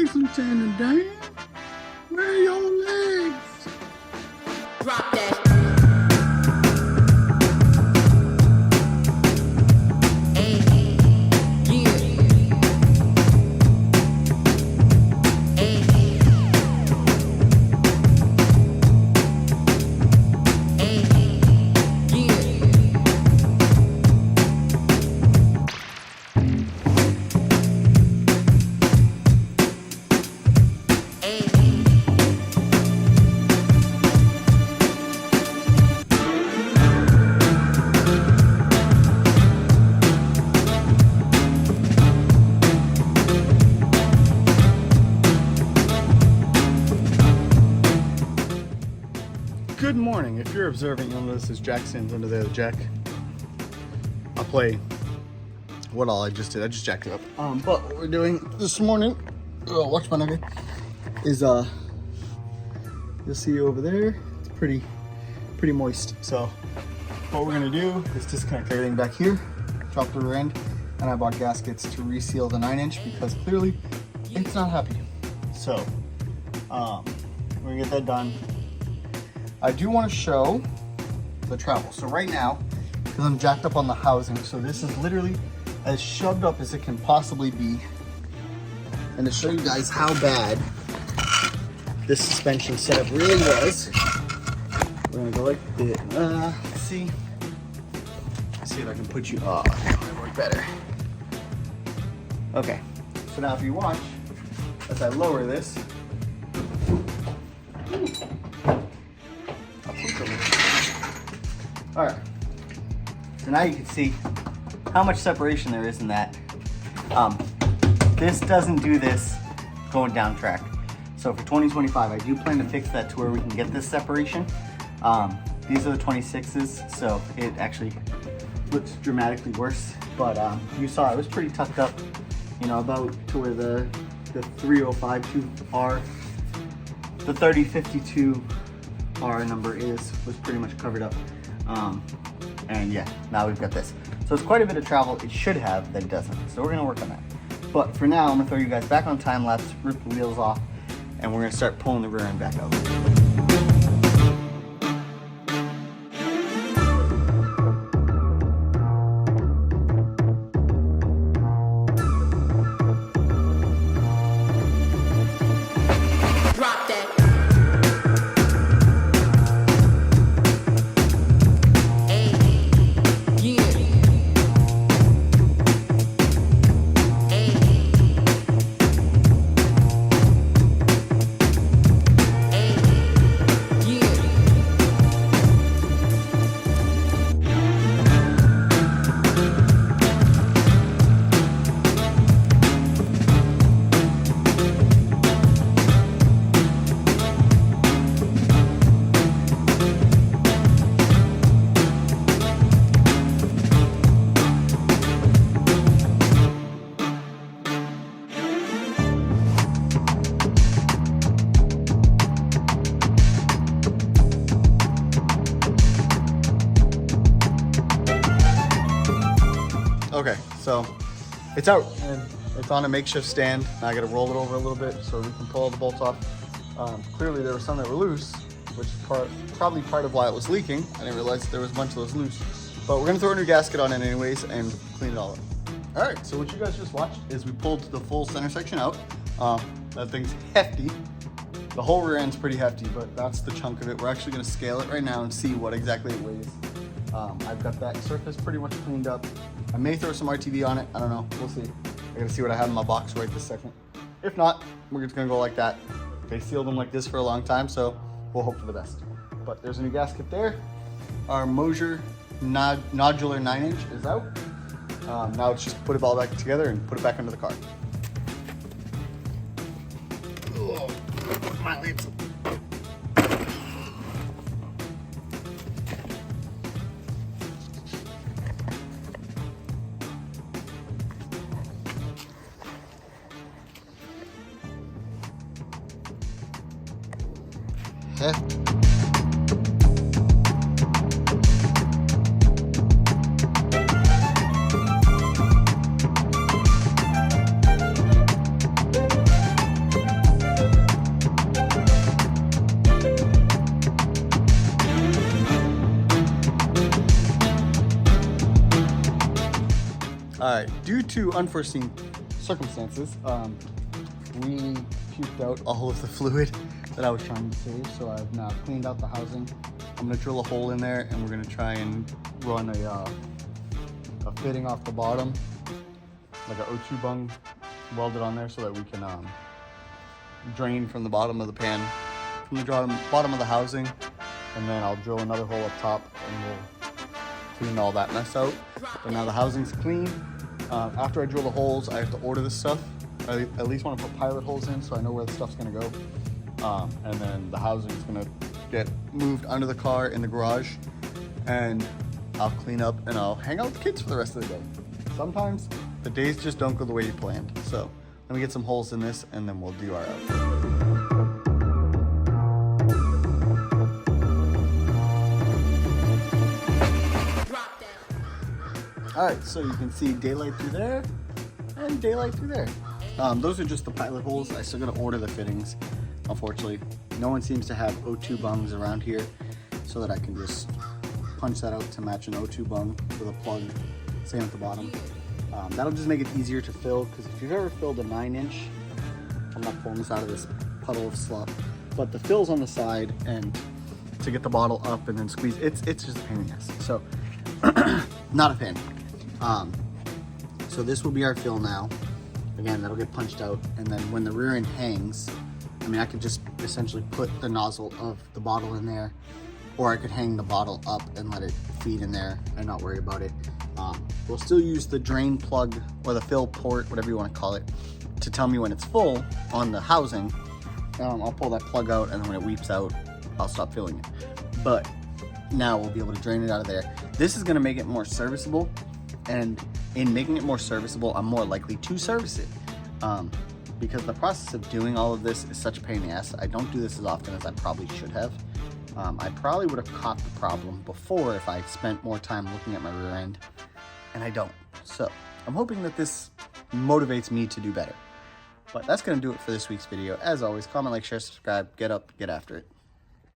isn't turning down. Where are your legs? Drop that. Good morning. If you're observing, you'll notice this jack stands under there, the jack. I'll play what all I just did. I just jacked it up. But what we're doing this morning, watch my nugget, is you'll see over there, it's pretty moist. So what we're gonna do is disconnect everything back here, drop the rear end, and I bought gaskets to reseal the 9-inch because clearly it's not happy. So we're gonna get that done. I do want to show the travel. So right now, because I'm jacked up on the housing, so this is literally as shoved up as it can possibly be. And to show you guys how bad this suspension setup really was, we're gonna go like this. Let's see if I can put you, oh, that might work better. Okay, so now if you watch, as I lower this, all right, so now you can see how much separation there is in that. This doesn't do this going down track. So for 2025, I do plan to fix that to where we can get this separation. These are the 26s, so it actually looks dramatically worse. But you saw it was pretty tucked up, you know, about to where the 3052R, the 3052R number was pretty much covered up. And yeah, now we've got this. So it's quite a bit of travel it should have that it doesn't. So we're gonna work on that. But for now, I'm gonna throw you guys back on time lapse, rip the wheels off, and we're gonna start pulling the rear end back out. Okay, so it's out and it's on a makeshift stand. Now I gotta roll it over a little bit so we can pull all the bolts off. Clearly there were some that were loose, which is probably part of why it was leaking. I didn't realize there was a bunch of those loose. But we're gonna throw a new gasket on it anyways and clean it all up. All right, so what you guys just watched is we pulled the full center section out. That thing's hefty. The whole rear end's pretty hefty, but that's the chunk of it. We're actually gonna scale it right now and see what exactly it weighs. I've got that surface pretty much cleaned up. I may throw some RTV on it. I don't know. We'll see. I gotta see what I have in my box right this second. If not, we're just gonna go like that. They sealed them like this for a long time, so we'll hope for the best. But there's a new gasket there. Our Mosier nodular 9-inch is out. Now it's just put it all back together and put it back under the car. Oh, my lips. due to unforeseen circumstances, we puked out all of the fluid that I was trying to save. So I've now cleaned out the housing. I'm gonna drill a hole in there, and we're gonna try and run a fitting off the bottom, like an O2 bung welded on there, so that we can drain from the bottom of the pan, from the bottom of the housing, and then I'll drill another hole up top, and we'll clean all that mess out. But now the housing's clean. After I drill the holes, I have to order this stuff. I at least want to put pilot holes in so I know where the stuff's gonna go. And then the housing's gonna get moved under the car in the garage, and I'll clean up and I'll hang out with the kids for the rest of the day. Sometimes the days just don't go the way you planned. So let me get some holes in this, and then we'll do our outfit. All right, so you can see daylight through there and daylight through there. Those are just the pilot holes. I still gotta order the fittings. Unfortunately, no one seems to have O2 bungs around here, so that I can just punch that out to match an O2 bung with a plug, same at the bottom. That'll just make it easier to fill, because if you've ever filled a 9-inch, I'm not pulling this out of this puddle of slop, but the fill's on the side, and to get the bottle up and then squeeze, it's just a pain in the ass. So, not a fan. So this will be our fill now. Again, that'll get punched out, and then when the rear end hangs, I mean, I could just essentially put the nozzle of the bottle in there, or I could hang the bottle up and let it feed in there and not worry about it. We'll still use the drain plug or the fill port, whatever you want to call it, to tell me when it's full on the housing. I'll pull that plug out, and then when it weeps out, I'll stop filling it. But now we'll be able to drain it out of there. This is going to make it more serviceable, and in making it more serviceable, I'm more likely to service it. Because the process of doing all of this is such a pain in the ass. I don't do this as often as I probably should have. I probably would have caught the problem before if I spent more time looking at my rear end, and I don't. So I'm hoping that this motivates me to do better. But that's going to do it for this week's video. As always, comment, like, share, subscribe, get up, get after it.